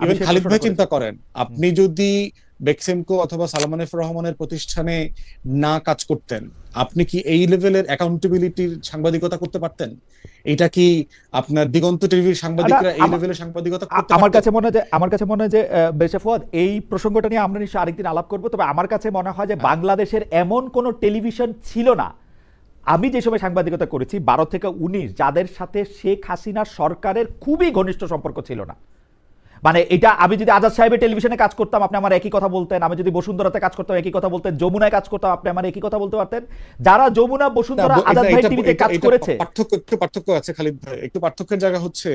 আমি ইভেন সেই খালিদ প্রশ্নটা ভাই চিন্তা করেছি। করেন, হুম। আপনি যদি বেক্সেমকো অথবা সালমান এফ রহমানের প্রতিষ্ঠানে না কাজ করতেন, আপনি কি এই লেভেলের অ্যাকাউন্টেবিলিটির সাংবাদিকতা করতে পারতেন? এটা কি আপনার দিগন্ত টিভির না, সাংবাদিকরা এই লেভেলের সাংবাদিকতা করতে আমার পারতো? কাছে মনে হয় যে বেশে ফুয়াদ, এই প্রসঙ্গটা নিয়ে আমরা নিশ্চয়ই আরেকদিন আলাপ করবো। তবে আমার কাছে মনে হয় যে হ্যাঁ, বাংলাদেশের এমন কোনো টেলিভিশন ছিল না, আমি যে সময় সাংবাদিকতা করেছি 12 থেকে 19, যাদের সাথে শেখ হাসিনা সরকারের খুবই ঘনিষ্ঠ সম্পর্ক ছিল না। মানে এটা আমি যদি আজাদ সাহেবের টেলিভিশনে কাজ করতাম আপনি আমার একই কথা বলতেন, আমি যদি বসুন্ধরাতে কাজ করতাম একই কথা বলতেন, যমুনায় কাজ করতাম আপনি আমার একই কথা বলতে পারতেন। যারা যমুনা, না, বসুন্ধরা, আজাদ এটা ভাই এটা টিভিতে এটা কাজ এটা করেছে। একটু পার্থক্য আছে খালিদ ভাই, একটু পার্থক্যের জায়গা হচ্ছে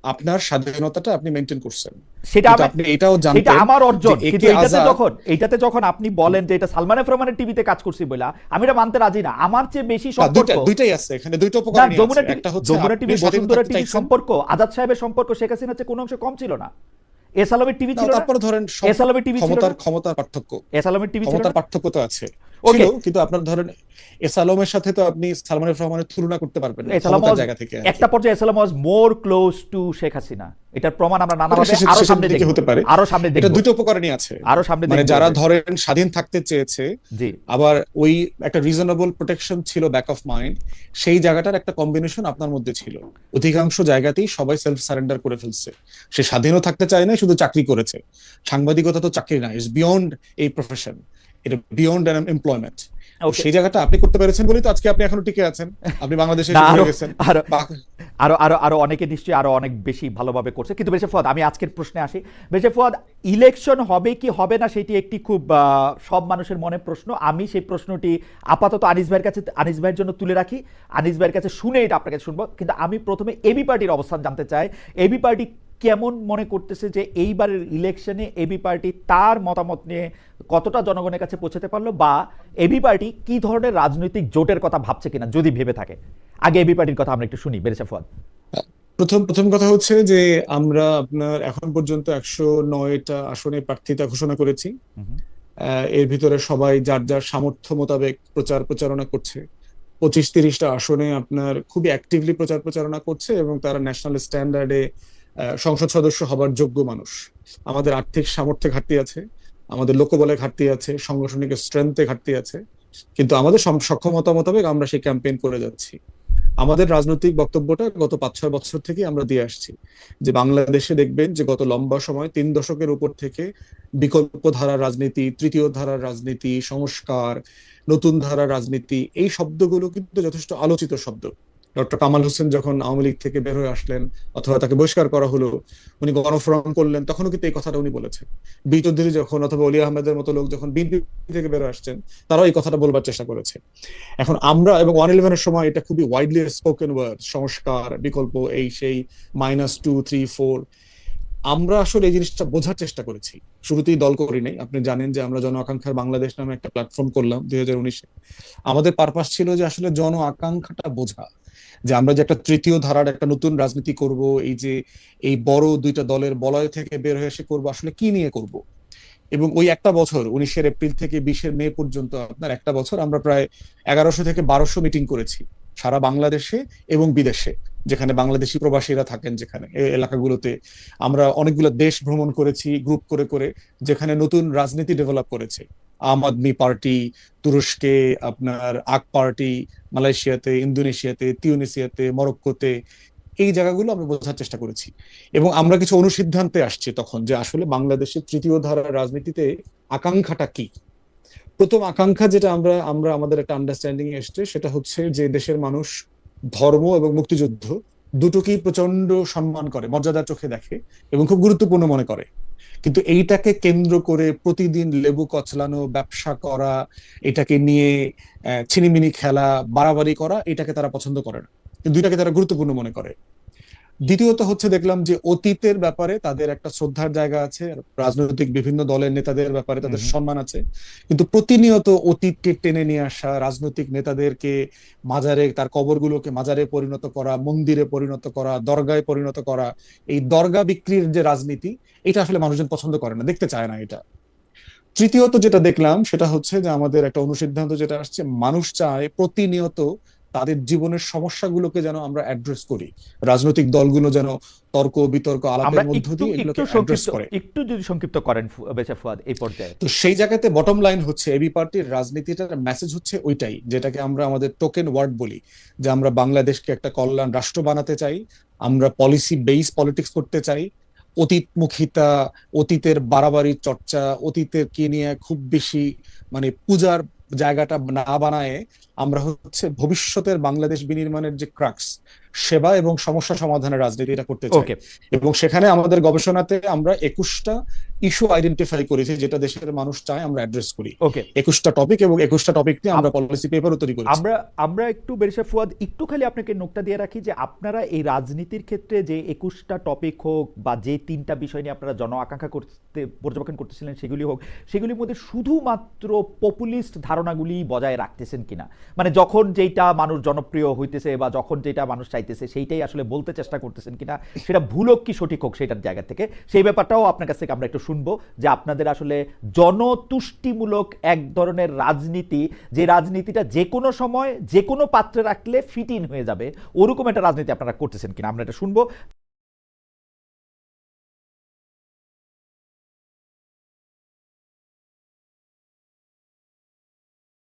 আপনার স্বাধীনতাটা আপনি মেনটেন করছেন, সেটা কিন্তু আমি, আপনি এটাও সেটা জানতেন আমার যে অর্জন, কিন্তু একে আজাদ। এইটাতে যখন আপনি বলেন যে এটা সালমান এফ রহমানের টিভিতে কাজ করছি বলে, আমি এটা মানতে রাজি না। আমার চেয়ে বেশি না, সম্পর্ক, দুইটাই আছে এখানে, দুইটা না, উপকরণই আছে। একটা হচ্ছে যমুনা আপনি টিভি, স্বাধীন বসুন্ধরা থাকতে টিভির চাইছেন। সম্পর্ক, আজাদ সাহেবের সম্পর্ক শেখ হাসিনার চেয়ে কোনো অংশে কম ছিল না। এস আলমের টিভি না, ছিল না, তারপরে ধরেন সব এস আলমের টিভি ছিল না, ক্ষমতার পার্থক্য, এস আলমের টিভি ছিল ক্ষমতার না। পার্থক্য তো আছে, ছিল। ওকে, কিন্তু আপনার ধরেন এস আলমের সাথে তো আপনি সালমান এফ রহমানের তুলনা করতে পারবেন না এসালাম ক্ষমতার ওয়াজ, জায়গা থেকে আর কি। একটা পর্যায়ে এসালাম ওয়াজ মোর ক্লোজ টু শেখ হাসিনা। এটার প্রমাণ আমরা ওটা নানাভাবে শেষের আরো শেষের সামনে দিকে দেখব, হতে পারে। আরো সামনে এটা দেখব, দুটো উপকরণই আছে, আরো সামনে মানে দেখব যারা যে, ধরেন স্বাধীন থাকতে চেয়েছে, জি। আবার ওই একটা রিজনেবল প্রোটেকশন ছিল ব্যাক অফ মাইন্ড, সেই জায়গাটার একটা কম্বিনেশন আপনার মধ্যে ছিল। অধিকাংশ জায়গাতেই সবাই সেলফ সারেন্ডার করে ফেলছে, সে স্বাধীনও থাকতে চায় না, শুধু চাকরি করেছে। সাংবাদিকতা তো চাকরি না, ইটস বিয়ন্ড এই প্রফেশন, এটা বিয়ন্ড এমপ্লয়মেন্ট। তো ওকে। সেই জায়গাটা আপনি করতে পেরেছেন বলেই তো আজকে আপনি এখনো টিকে আছেন, আপনি বাংলাদেশে না, এসে আরো ঢুকে গেছেন। আরো বা আরো আরো আরো অনেকে নিশ্চয়ই আরো অনেক বেশি ভালোভাবে করছে। কিন্তু বেশে ফুয়াদ, আমি আজকের প্রশ্নে আসি। বেশে ফুয়াদ, ইলেকশন হবে কি হবে না সেটি একটি খুব সব মানুষের মনে প্রশ্ন। আমি সেই প্রশ্নটি আপাতত আনিস ভাইয়ের কাছে, আনিস ভাইয়ের জন্য তুলে রাখি। আনিস ভাইয়ের কাছে শুনে এটা আপনার কাছে শুনবো। কিন্তু আমি প্রথমে এবি পার্টির অবস্থান জানতে চাই। এবি পার্টি কেমন মনে করতেছে যে এইবারের ইলেকশনে এবি পার্টি তার মতামত নিয়ে কতটা জনগণের কাছে পৌঁছাতে পারলো, বা এবি পার্টি কি ধরনের রাজনৈতিক জোটের কথা ভাবছে কিনা, যদি ভেবে থাকে। আগে এবি পার্টির কথা আমরা একটু শুনি, বেরেছে ফুয়াদ। প্রথম প্রথম কথা হচ্ছে যে আমরা আপনার এখন পর্যন্ত 109টা আসনে প্রার্থিতা ঘোষণা করেছি। এর ভিতরে সবাই যার যার সামর্থ্য মোতাবেক প্রচারণা করছে। 25-30টা আসনে আপনার খুবই অ্যাক্টিভলি প্রচারণা করছে, এবং তারা ন্যাশনাল স্ট্যান্ডার্ডে সংসদ সদস্য হবার যোগ্য মানুষ। আমাদের আর্থিক সামর্থ্যে ঘাটতি আছে, আমাদের লোকবলে ঘাটতি আছে, সাংগঠনিক স্ট্রেংথে ঘাটতি আছে, কিন্তু আমাদের সক্ষমতা মোতাবেক আমরা সেই ক্যাম্পেইন করে যাচ্ছি। আমাদের রাজনৈতিক বক্তব্যটা গত 5-6 বছর থেকে আমরা দিয়ে আসছি, যে বাংলাদেশে দেখবেন যে গত লম্বা সময় 3 দশকের উপর থেকে বিকল্প ধারার রাজনীতি, তৃতীয় ধারার রাজনীতি, সংস্কার, নতুন ধারার রাজনীতি, এই শব্দগুলো কিন্তু যথেষ্ট আলোচিত শব্দ। ডক্টর কামাল হোসেন যখন আওয়ামী লীগ থেকে বের হয়ে আসলেন, অথবা তাকে বহিষ্কার করা হলো, উনি গণফোরাম করলেন, তখনও কিন্তু এই কথাটা উনি বলেছেন। বি চৌধুরী যখন, অথবা অলি আহমেদের মতো লোক যখন বিএনপি থেকে বের হয়ে আসছেন, তারাও এই কথাটা বলবার চেষ্টা করেছে। এখন আমরা, এবং 111-এর সময় এটা খুবই ওয়াইডলি স্পোকেন ওয়ার্ড, সংস্কার, বিকল্প, এই সেই, -2, 3, 4, আমরা আসলে এই জিনিসটা বোঝার চেষ্টা করেছি। শুরুতেই দল করি নাই, আপনি জানেন যে আমরা জন আকাঙ্ক্ষার বাংলাদেশ নামে একটা প্ল্যাটফর্ম করলাম 2019-এ। আমাদের পারপাস ছিল যে আসলে জন আকাঙ্ক্ষাটা বোঝা, যে আমরা যে একটা তৃতীয় ধারার একটা নতুন রাজনীতি করব, এই যে এই বড় দুইটা দলের বলয় থেকে বের হয়ে এসে করবো, আসলে কি নিয়ে করব। এবং ওই একটা বছর, 19 এপ্রিল থেকে 20 মে পর্যন্ত, আপনার একটা বছর আমরা প্রায় 1100 থেকে 1200 মিটিং করেছি সারা বাংলাদেশে এবং বিদেশে, যেখানে বাংলাদেশি প্রবাসীরা থাকেন, যেখানে এই এলাকাগুলোতে। আমরা অনেকগুলো দেশ ভ্রমণ করেছি গ্রুপ করে করে, যেখানে নতুন রাজনীতি ডেভেলপ করেছে। আম আদমি পার্টি তুরস্কে, আপনার আক পার্টি মালয়েশিয়াতে, ইন্দোনেশিয়াতে, তিউনিসিয়াতে, মরক্কোতে, এই জায়গাগুলো আমরা বোঝার চেষ্টা করেছি। এবং আমরা কিছু অনুসিদ্ধান্তে আসছি তখন, যে আসলে বাংলাদেশের তৃতীয় ধারার রাজনীতিতে আকাঙ্ক্ষাটা কি। প্রথম আকাঙ্ক্ষা যেটা আমরা আমরা আমাদের একটা আন্ডারস্ট্যান্ডিং এসছে, সেটা হচ্ছে যে দেশের মানুষ ধর্ম এবং মুক্তিযুদ্ধ দুটোকেই প্রচন্ড সম্মান করে, মর্যাদার চোখে দেখে, এবং খুব গুরুত্বপূর্ণ মনে করে। কিন্তু এইটাকে কেন্দ্র করে প্রতিদিন লেবু কচলানো, ব্যবসা করা, এটাকে নিয়ে ছিনিমিনি খেলা, বাড়াবাড়ি করা, এটাকে তারা পছন্দ করে না, কিন্তু দুইটাকে তারা গুরুত্বপূর্ণ মনে করে। দ্বিতীয়ত হচ্ছে, দেখলাম যে অতীতের ব্যাপারে তাদের একটা শ্রদ্ধার জায়গা আছে, রাজনৈতিক বিভিন্ন দলের নেতাদের ব্যাপারে তাদের সম্মান আছে, কিন্তু প্রতিনিয়ত অতীতকে টেনে নিয়ে আসা, রাজনৈতিক নেতাদেরকে মাজারে, তার কবরগুলোকে মাজারে পরিণত করা, মন্দিরে পরিণত করা, দরগায় পরিণত করা, এই দরগা বিক্রির যে রাজনীতি, এটা আসলে মানুষজন পছন্দ করে না, দেখতে চায় না এটা। তৃতীয়ত যেটা দেখলাম, সেটা হচ্ছে যে আমাদের একটা অনুসিদ্ধান্ত যেটা আসছে, মানুষ চায় প্রতিনিয়ত তাদের জীবনের সমস্যাগুলোকে যেন আমরা অ্যাড্রেস করি, রাজনৈতিক দলগুলো যেন তর্ক বিতর্ক আমরা আলাপের মধ্য একটু দিয়ে একটু এগুলোকে অ্যাড্রেস সংক্ষিপ্ত, করে। একটু যদি সংক্ষিপ্ত করেন বেচা ফুয়াদ এই পর্যায়ে। তো সেই জায়গাতে বটম লাইন হচ্ছে এবি পার্টির রাজনীতিটার মেসেজ হচ্ছে ওইটাই, যেটাকে আমরা আমাদের টোকেন ওয়ার্ড বলি, যে আমরা বাংলাদেশকে একটা কল্যাণ রাষ্ট্র বানাতে চাই, আমরা পলিসি বেস পলিটিক্স করতে চাই, অতীতমুখিতা, অতীতের বাড়াবাড়ি চর্চা, অতীতের কে নিয়ে খুব বেশি মানে পূজার জায়গাটা না বানায় আমরা হচ্ছে ভবিষ্যতের বাংলাদেশ বিনির্মাণের যে ক্রাক্স, সেবা এবং সমস্যা সমাধানের রাজনীতিটা করতে চাই। ওকে এবং সেখানে আমাদের গবেষণাতে আমরা 21টা ইস্যু আইডেন্টিফাই করেছি যেটা দেশের মানুষ চায় আমরা অ্যাড্রেস করি। ওকে 21টা টপিক, এবং 21টা টপিক নিয়ে আমরা পলিসি পেপারও তৈরি করেছি। আমরা আমরা একটু বেরিশা ফুয়াদ একটু খালি আপনাকে নোটটা দিয়ে রাখি যে আপনারা এই রাজনীতির ক্ষেত্রে যে 21টা টপিক হোক বা যে 3টা বিষয় নিয়ে আপনারা জন আকাঙ্ক্ষা করতে পর্যবেক্ষণ করতেছিলেন সেগুলি হোক, সেগুলির মধ্যে শুধুমাত্র পপুলিস্ট ধারণাগুলি বজায় রাখতেছেন কিনা, মানে যখন যেটা মানুষ জনপ্রিয় হইতেছে বা যখন যেটা মানুষ চাইতেছে সেইটাই আসলে বলতে চেষ্টা করতেছেন কিনা, সেটা ভুল হোক কি সঠিক হোক সেটার জায়গা থেকে সেই ব্যাপারটাও আপনার কাছ থেকে আমরা একটু শুনবো, যে আপনাদের আসলে জনতুষ্টিমূলক এক ধরনের রাজনীতি, যে রাজনীতিটা যে কোনো সময় যে কোনো পাত্রে রাখলে ফিট ইন হয়ে যাবে, ওরকম একটা রাজনীতি আপনারা করতেছেন কিনা আমরা এটা শুনবো।